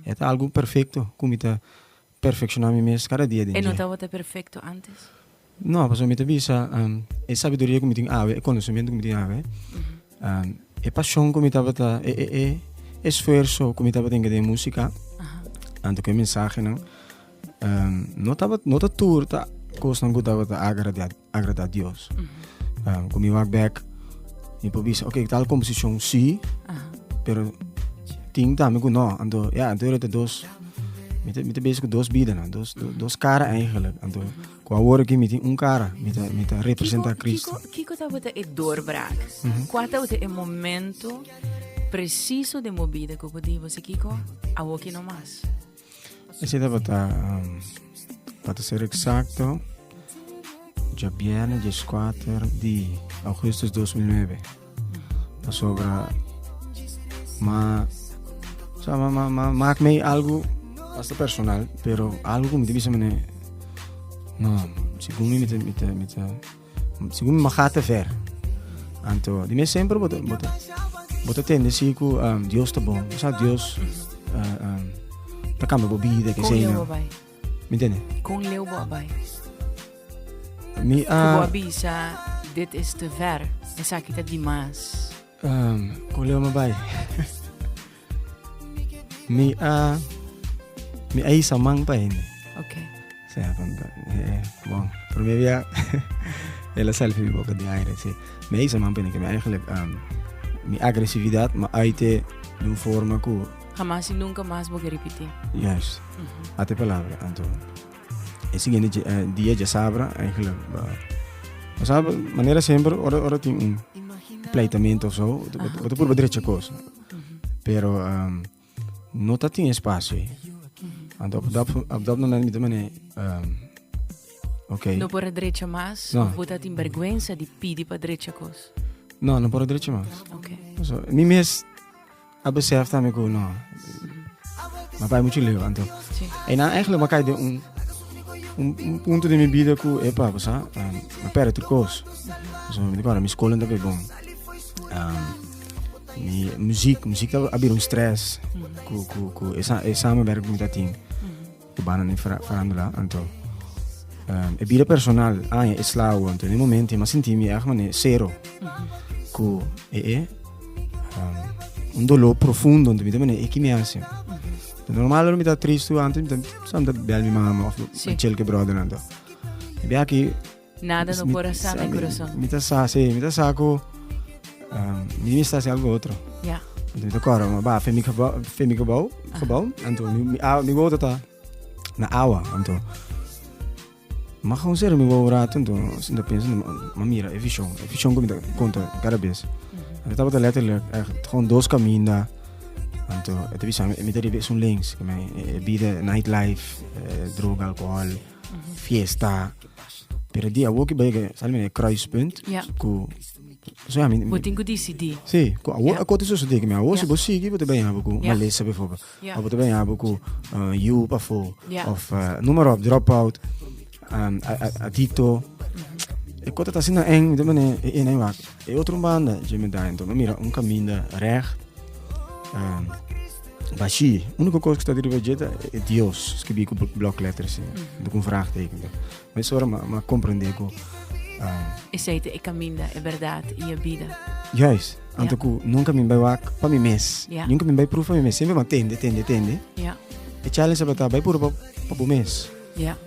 É algo perfeito, como está perfeccionar mim mesmo cada dia. E não estava perfeito antes? Não, mas eu me visa é sabedoria que me tem é conhecimento que me tem é paixão que me estava é esforço que me estava tendo de música. Anto que mensagem não estava tudo tá coisa não estava agradar a Deus. Como eu back e por isso ok tal composição sim, pero ting também que não ando então é dois me bezig com duas vidas, dois caras eigenlijk. Então, com a hora que me tem cara, me representa Cristo. Kiko estava a doorbraak. Qual é o momento preciso de minha vida que eu podia você Kiko, a o que não mais. Esse estava para ser exacto, dia viernes 4 de agosto de 2009. Sobre mas me algo hasta personal, pero algo que me dice no, según me según me bajate ver. Anto, dime sempre bota tendency que Dios está bom, sabe Deus tá cama bobida que sei não. Me entende? Com Leo Bobai. Me Bobisa, dit is te ver. En sa kita demais. Com Leo Bobai. Me aí samang pa ini. Okay. Saya bom. Para mim ela selfie boca de aire, sim. Me aí samang pa ini que me eigenlijk minha agressividade, mas aí te de uma forma que jamás e nunca mais vou repetir. Yes. Até palavra, então. Esse dia já sabe, eigenlijk, sabe, maneira sempre, ora tem pleitamento ou so, você pode direito a coisa, pero não tá tem espaço aí. Então, abdop não me também, ok. Não pode direito mais, ou você tem vergonha de pedir para direito a coisa? Não pode direito mais. Ok. So, mim mesmo observa também que não, mas vai muito legal, então. E na eigenlijk maar kijk de ponto de minha vida que é para passar, mas pera outra coisa. So, agora minha escola também bom. Minha música tá abrir stress, com essa samenwerking met dat team. Que bana nem farando lá, então. É vida personal, é slauw, então no momento, mas senti-me eigenlijk zero. Que dolor profundo, então me que me hace. Normal eu me dá triste antes, sempre bel minha mama of chill que brother ando. E aqui nada no coração nem coração. Me tá saco. Me está algo outro. Ja. Então agora, mas femica bom, então me vou tá na aula, então. Mas como ser me vou rato, então, sinto pensando, mira, é vision que me dá conta cada vez. Eu tava letterlijk gewoon dois caminhos. Então, eu vi sabe, me deve ser links, que me vida nightlife, droga, alcohol, fiesta. Pero dia o que vai, sabe, é kruispunt. Com so ja, moet ik decidir. Sim, a coisa só digo, mas hoje você que você bem abo com Malesa bijvoorbeeld. Of você bem abo com you bafo of noem maar op dropout, adicto. E coisa tá assim na eng, de maneira é nem wak. E outro banda, je me dá então, mira, caminho recht. Baixi, a única coisa que está derivada é Deus, escrevi com block letters, com vraagteken. Mas só mas compreender que esse é o caminho, é verdade, e a vida. Juist, então que nunca me vai wak para mim mês, nunca me vai proof para mim mês, sempre mantende. Ja. E challenge para vai por para mês. Ja.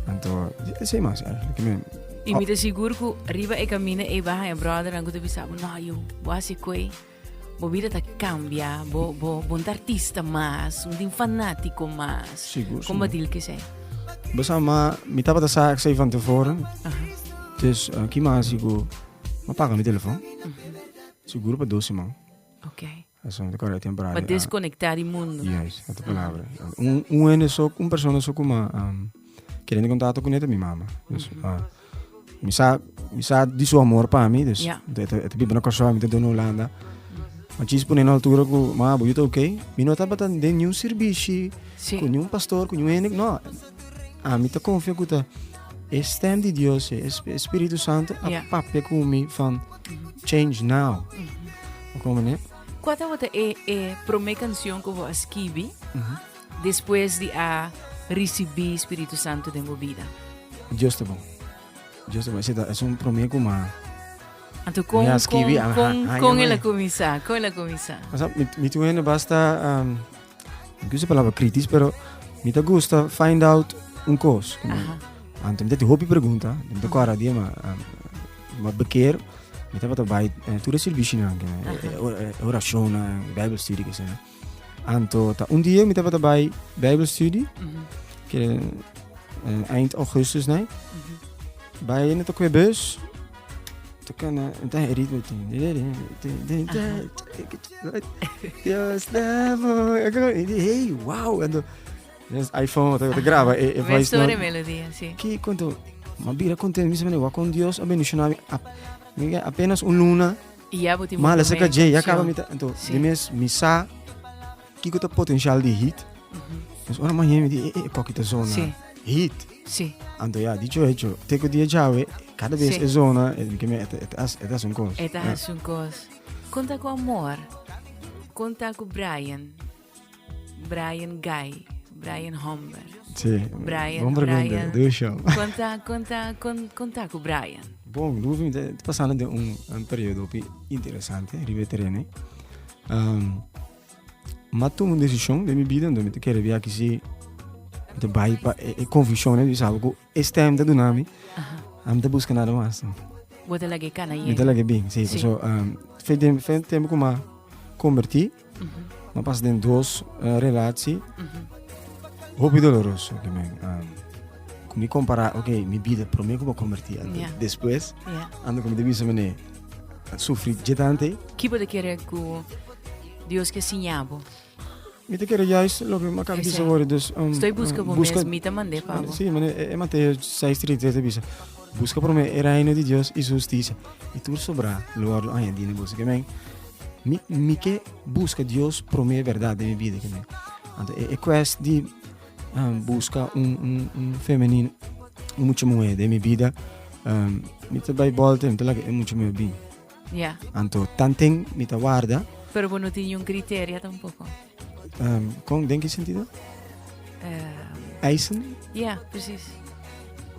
Então, é sei mais, e me seguro que arriba e caminho e vai a brother, não tu pensava, não, eu vou assim coi. Bo vida tá cambia, bo artista mais, fanático mais. Seguro. Como diz que sei. Basta me tava da sei van tevoren. Dus que mais eu apaga meu telefone. Seguro para 12 man. Ok. Assim, agora é temporário. Para desconectar do mundo. Yes, essa palavra. É só pessoa só como querendo contato com minha mama. Me sabe de seu amor para mim, dus. Het bibi na kaswa me na Holanda. Mas isso na altura que mas eu tô ok. Me não estava tendo nenhum serviço, com nenhum pastor, com nenhum não. Me tá confio que tá stem de Deus, Espírito Santo, a papel comigo van change now. Como né? qual é a primeira canção que você escreve depois de receber o Espírito Santo na vida? Deus tá bom. Deus tá bom. Esse é um primeiro como Então, com ela começar, Mas me tu ainda basta não uso a palavra crítica, pero me tá gusta find out coisa. Então, me te hobby pergunta, me te cara dia mas bekeer, me tá para vai tu serviço não, oração, Bible study que seja. Então, dia me tá para vai Bible study, que eind augustus, né? Bij net ook weer bus. Toen kan een ritme hey, wow! En dan iPhone te grava e vai storia melodia, sì. Que quando ma bira conte mi sembra con Dios abençoado apenas luna. Mas essa que já acaba me então de mês missa que tem potencial de hit. Mas ora manhã me di poquita zona. Hit. Sì. Então já dicho hecho, tenho dia já cada vez é zona que me é um coisa. É um coisa. Conta com amor. Conta com Brian Guy, Brian Humber. Sim. Brian. Deixa. Conta com Brian. Bom, nós estamos passando de período interessante, riveterene. Mas tomei uma decisão de minha vida, onde eu quero ver aqui se de bai pa e convicção de algo estem da dunami am da busca nada mais bota lagi kana aí bota lagi bem sim so fez tempo como converti mas passa de duas relações hobby doloroso que me me comparar ok minha vida primeiro como converti depois ando como devia ser sofri tanto que pode querer que Deus que sinhabo. Me te quero juist lopen maar kan bisa worden dus Estoy busca por mes me te mandé pavo. Sí, mas Mateus 6:33 bisa. Busca por me el reino de Dios y su justicia. Y tú sobra lugar ay dine busca que men. Mi que busca Dios por me verdade de mi vida que men. Então é quest de busca feminino mucho mulher de mi vida. Me te vai volta, me te la é mucho mais bem. Yeah. Então tanto me te guarda. Pero vos no tiene un criterio tampoco. Com em que sentido? Eisen? Ja, precies.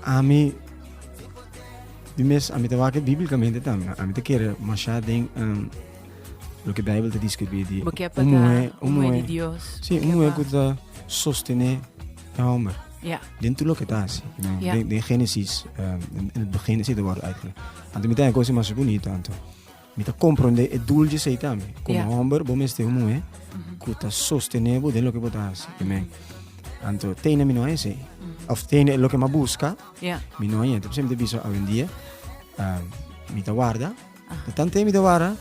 A mim te va que biblicamente também. A mim te quer machar den lo que a Bíblia te diz que de de Deus. Sim, é que te sostener a homem. Ja. Dentro do que está assim. De Gênesis, no begin zit er wat eigenlijk. En dan meteen coisa mais bonita, então. Me te compreender e dulce sei também. Como homem, bom este homem que te sostener de lo que botas. Então, tem a minha esse. Of tem lo que me busca. Minha ente. Por exemplo, biso hoje em dia, me te guarda. Tanto me te guarda,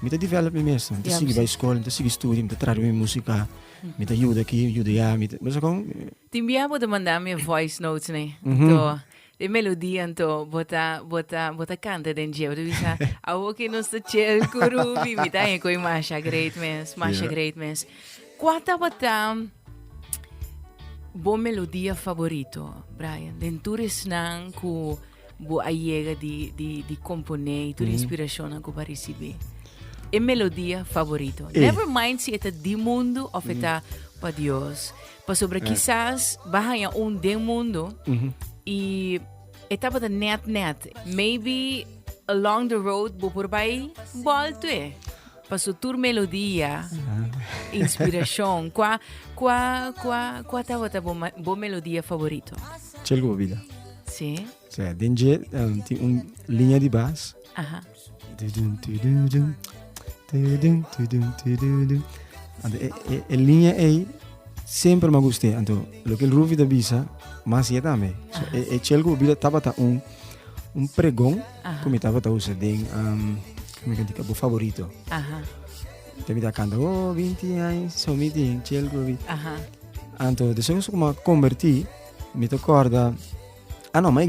me te develop mesmo. Me te sigue para a escola, me te sigue estudo, me te traz minha música. Me te ajuda aqui, ajuda já, me te. Mas como? Te enviava de mandar minha voice notes, né? Então, de melodia, então, bota canta dentro de eu. Tu bisa, awo que não está chill, kurubi, me tá aí com Masha great mess. Quanta bota boa melodia favorito, Brian? Dentro não com boa ayega de componer, tu inspiração que para receber. É melodia favorito. Never mind se é de mundo ou é para Deus. Para sobre quizás bahaya de mundo e etapa da net. Maybe along the road por bai volto para sua tour melodia, inspiração. Qual tava boa melodia favorito? Chelgo vida. Sim. Cioè, dentro tem linha de bass. Aha. A linha é sempre me gostei. Então, o que o Ruvi da bisa, mas é também. E Chelgo vida tava pregão, como estava usando como que diga, o favorito. Também da canta, 20 anos, só me tem Chelgo vida. Então, depois como converti, me recorda. Não, mas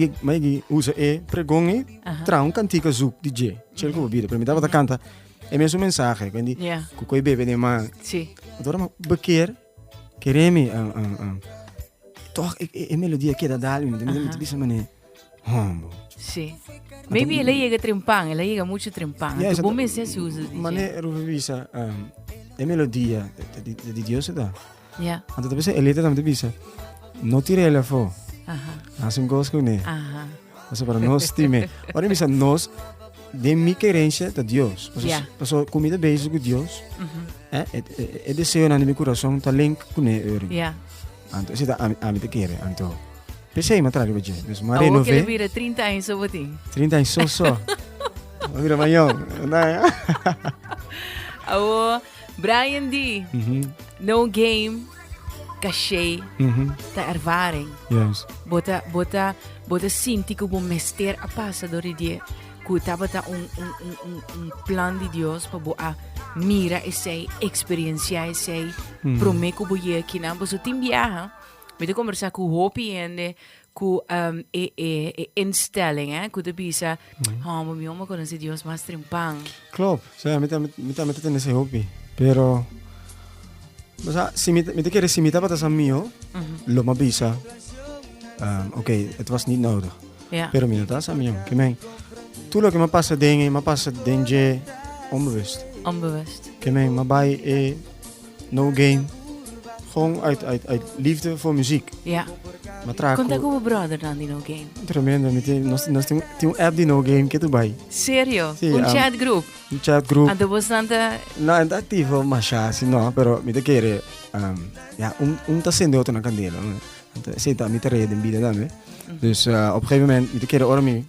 usa pregão tra cantica zouk DJ. Chelgo vida, para mim tava da canta. É mesmo mensagem, quando que coi bebe de man. Sim. Agora bequer, quereme toch é melodia que da dali, me diz mané. humble. Sim. Maybe ela llega trempang, ela llega muito trempang. Ja, Tu bom mês se usa. Maar nee, Ruvisa, é melodia de Deus da. Ja. Então talvez ele também te bisa. Não tire ela fo. Aha. Assim gosto com né. Aha. Mas para nós time. Ora bisa nós de mi querência de Deus. Yeah. Paso comida base com Deus. É desejo na meu coração tá link com ele. Ja. Então se tá a me te querer, então. Pensei mas trago bem. Mas Awo que ele renové. vira 30 anos so boting. 30 anos só. Vira maior. Não. Awo Brian D. No game. Cachê. Ta ervaring. Yes. Bota sinti que bom mester a passa do dia. Que tabata plan de Deus para boa mira e sei experienciar e sei prome que boa aqui na boa tim viaja. Me conversar com o Hopi e com instelling, que de bisa, meu irmão conhece Deus mais trimpang. Klopt, me está nesse hobby. Pero, se me te queres si me estaba tas amigo, lo mabisa. Okay, het was niet nodig. Ja. Pero me tas amigo, que men. Tu lo que me passa dengue onbewust. Onbewust. Que men, maar bij no game. Gewoon uit liefde voor muziek. Ja. Maar trago. Conta com o brother dan die no game. Tremendo, nós tem app de no game que tu vai. Sério? Sì, Chat group? Um chat group. Ando bastante... No, è attivo, ma sì, no, però mi te chiede, ta sende auto na candela. Senta, mi te reden bieden dan, Dus op een gegeven moment, mi te chiede, ora mi,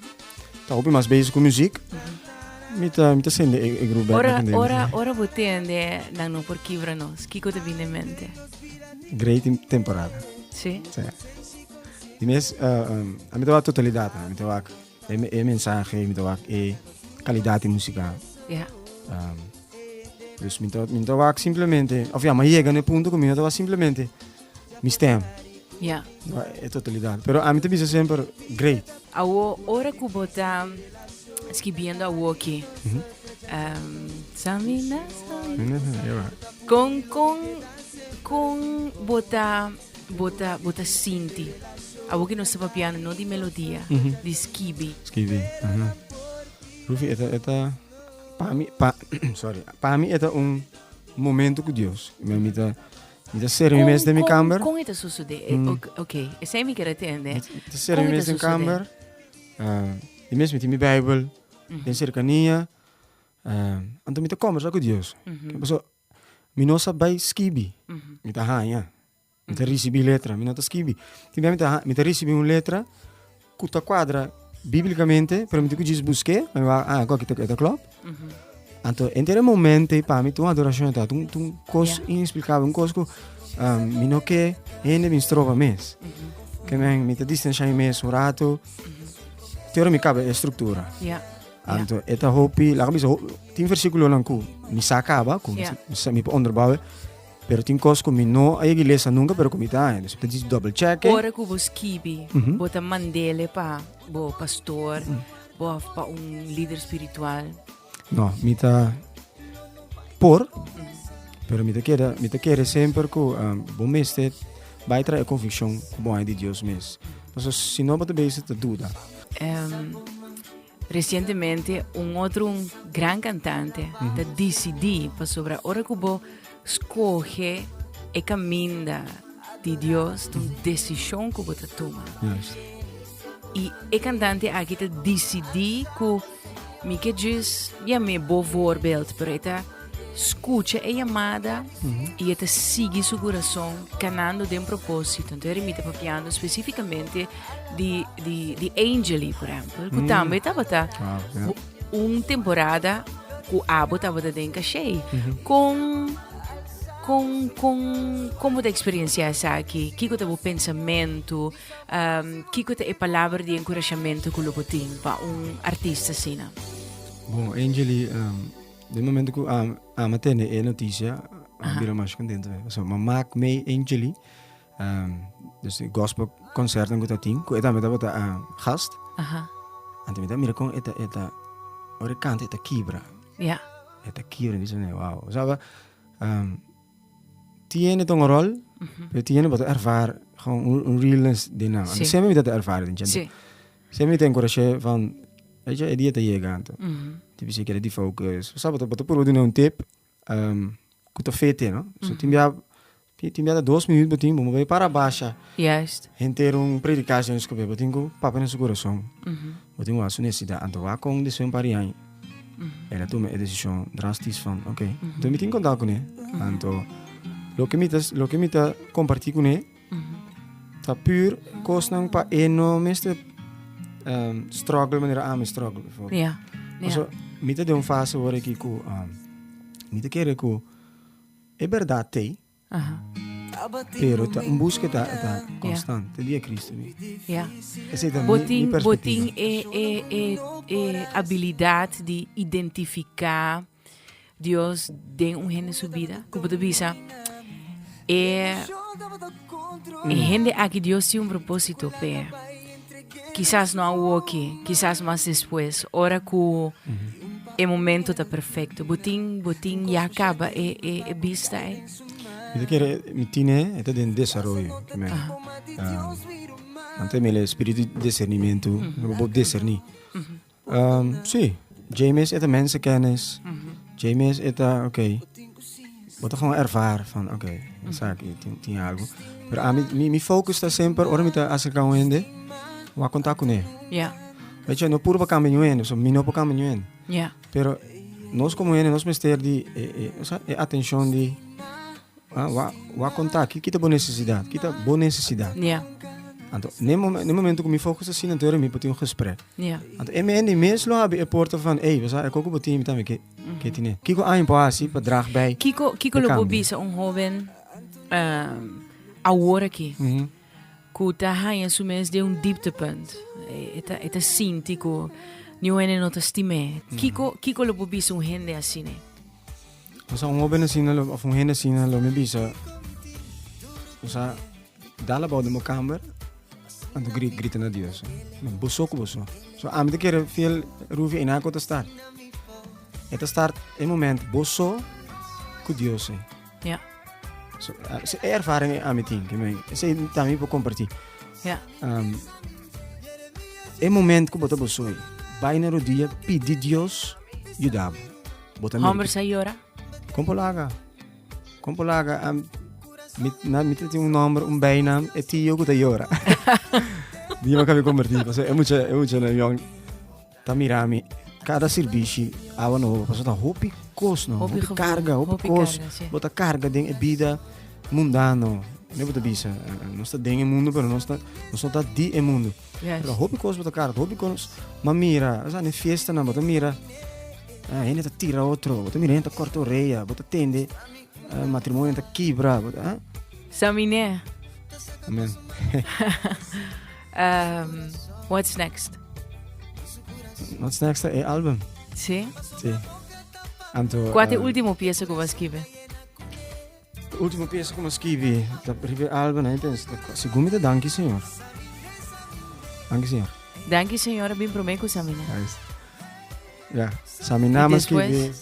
ta hopi mas bezig com muziek. Mi te sende e groep bij na candela. Ora botende dan no por quebra nos. Kiko te viene in mente. Great temporada. Sì? Sì. Die mes, mi te wa totaliteit, mi te wa mensaje, mi te wa qualidade musical. Ja. Dus mi te wa simplesmente, of ja, ma llega nel punto come mi te wa simplesmente mi stem. Ja. É totalidade. Pero a mim também é sempre great. Awo, ora que bota esquibiendo a woki. Samina. Com bota sinti. Awo que não se piano, não de melodia, de skibi. Skibi. Rufi, eta para mim é momento com Deus. Me tá ser mi mes de mi kamer. Com isso sucede. Ok, essa é mi que atende. Tá ser mi mes de kamer. Die mes met mi Bijbel, den cercania. Então me tá conversar com Deus. Então, mi não sabe by skibi. Me tá hanha. Me tá receber letra, me não tá skibi. Me tá receber uma letra que tá quadra biblicamente, para mim que diz busque, qual que tá klopt. Então, em terem momento, para mim, uma adoração tá, coisa inexplicável, coisa que me não quer, ainda me estrova mais. Que me tá distanciar mais, um rato. Teora me cabe a estrutura. Então, é tá hopi, lá como tem versículo lá que me sacava, como me onderbouwen. Pero tem coisas que me não a igreja nunca, pero como tá, então você diz double check. Ora que vos kibi, bota mandele pa bo pastor, bo pa líder espiritual. No, mi ta pero mi te quiere sempre que bom mestre vai trazer convicção que bom é de Deus mesmo. Então, se não bota bem isso, te dúvida. Recentemente, outro grande cantante da DCD passou sobre a hora que bo escolhe e caminha de Deus, uma decisão que bota toma. E o cantante aqui da DCD que me que diz, me bom voorbeeld, pero eta escuta a chamada e eta sigue seu coração canando de propósito. Então ele me está papiando especificamente de Angeli, por exemplo, que também estava uma temporada que o abo estava dentro cachê como da experiência essa aqui, que é o pensamento, que é a palavra de encorajamento que eu tenho para artista assim. Bom, Angeli, de momento que a matéria é notícia, vira mais contente. So, maak mee Angeli, dus de gospel concert que eu tenho, que também estava gast. En toen mira com eta ora canta eta kibra. Ja. Eta kibra dice wow. Sabe? Tiene een rol, pero tiene wat ervaar gewoon een realness de naam. En sempre me dat ervaren, gente. Sí. Se me tem coragem van, weet je, die te chegar, tipo se quer de focus. Sabe, botar por um tip, kuta fete, no? So timbia 2 minutos botin, vamos ver para baixa. Juist. Ter predicação escrever, botin com papo nesse coração. Botin uma necessidade, então a com de sem parian. Ela toma a decisão drástica van, ok. Então me tem contato com ele. Então, lo que me tá compartilhar com ele, tá pur kostnang pa enorme struggle maneira a me struggle. Ja. Also, me tá de fase waar ik ko, me tá querer ko, é verdade, pero tá busca tá constante, dia Cristo. Ja. Essa Botin é habilidade de identificar Deus tem gente sua vida. Como tu bisa, gente aqui Deus tem propósito, pe. Quizás não hoje, quizás mais depois. Ora que o momento está perfeito. Botin já acaba é vista. Me querer me tine é de desenvolvimento, que me. Ante me espírito de discernimento, não vou discernir. Sim, James é também se kennis. James é ok. Wat gewoon ervaren van oké, sabe, tem algo. Pero a mi focus está sempre, ora me tá acercar um ende, o contato com ele. Ja. Weet je, no puro para caminho ende, so mi no para caminho ende. Ja. Pero nós como ende, nós mister de atenção de wa contato, que tá boa necessidade. Ja. Então, no momento que me focus assim, então me pode gesprek. Ja. Então, é ende mesmo lá a porta van, hey, você é como botinho também que tiene. Kiko aan paasi para drag bij. Kiko lo bisa joven agora aqui. Que tá aí su mês de dieptepunt. Eta sintico. Não é não te estime. Kiko lo bisa gente assim, né? Você joven assim, of gente assim, lo me bisa. Você dá bouw de mijn kamer en toen griet naar Dios. Bosso. So a mim querer veel roeven in haar te estar. Het start een moment bosso com Dios. Ja. So se ervaring a mim tem, que me se também vou compartilhar. Ja. Een moment que bota bosso. Vai na rodilha pedir Dios ajudar. Bota me. Homer sayora. Compolaga met tem número, bijnaam, e tio que jora. Die eu acabei convertir, parce é muito young. Tamirami, cada serviço, no, parce tá hopi costo, hopi carga, bota carga ding vida mundano. Ne bota bisa, não está ding mundo, pero não está di mundo. Pero hopi costo bota carga, hopi costo, mamira, asa ne fiesta na bota mira. Ele tá tira outro, bota mira, tá corta orelha, bota tende. Matrimônio tá quebra, Samine. Amen. What's next? What's next é album. Sim. Anto. Qual é a última peça que você escreveu? A última peça que eu escrevi, da primeira álbum, né? Segundo, danke, Senhor. Danke, Senhor. Danke, Senhor, bem prometo, Samine. Ja, Samina me escrevi.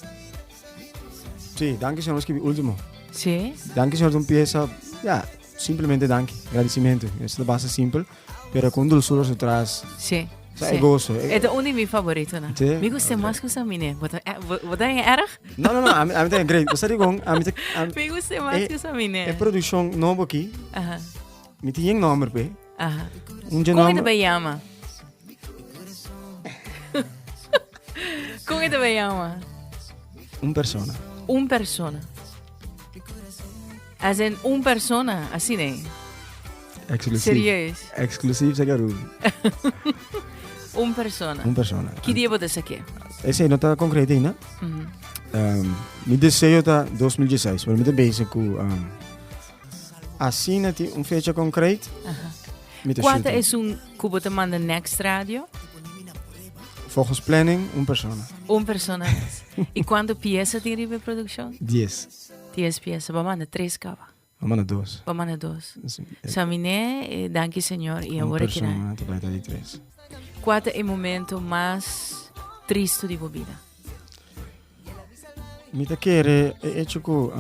Sim, danke, Senhor, escrevi último. Sim. Danke, Senhor, uma peça, simplesmente danke, agradecimento. Essa é a base simples, pero com dulçura se traz. Sim. É gozo. É um de meus favoritos, né? Me gusta mais que o Samine. Você é erg? Não, a mim é great. Você digo, me gusta mais que o Samine. É produção nova aqui. Me tem um número, pe. Como é que chama? Como é que chama? Persona. Persona. As in persona, assim, né? Exclusivo. Serieus? Exclusivo, você quer persona. Que dia você quer? Esse aí não está concreto ainda. Me desejo está 2016, mas me está bezig com assim tem fecha concreta. Quanto é que você manda next radio? Volgens planning, persona. Persona. E quanto peça tem de produção? 10. 10 peças. Vamos mandar 3 cava. Vamos mandar 2. Samine, danke Senhor. E agora que não. Qual é o momento mais triste de sua vida? Me tá querer é tipo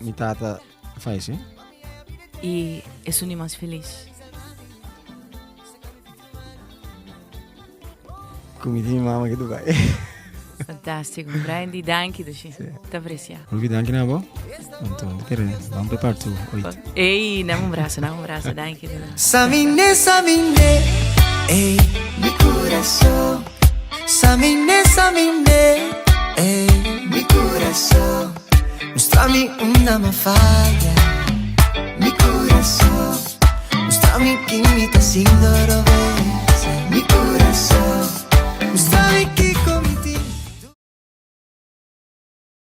me tata faz, E é o mais feliz. come ti mamma che tu vai. Fantastico, Brandy, danke dus. Te aprecia. Olvi danke na bo. Então, vamos preparar tu oito. Ei, não um braço, danke. Samine, ey, mi corazón. Samine, ey, mi corazón. Mostrami una mafalla, mi corazón. Mostrami que me está haciendo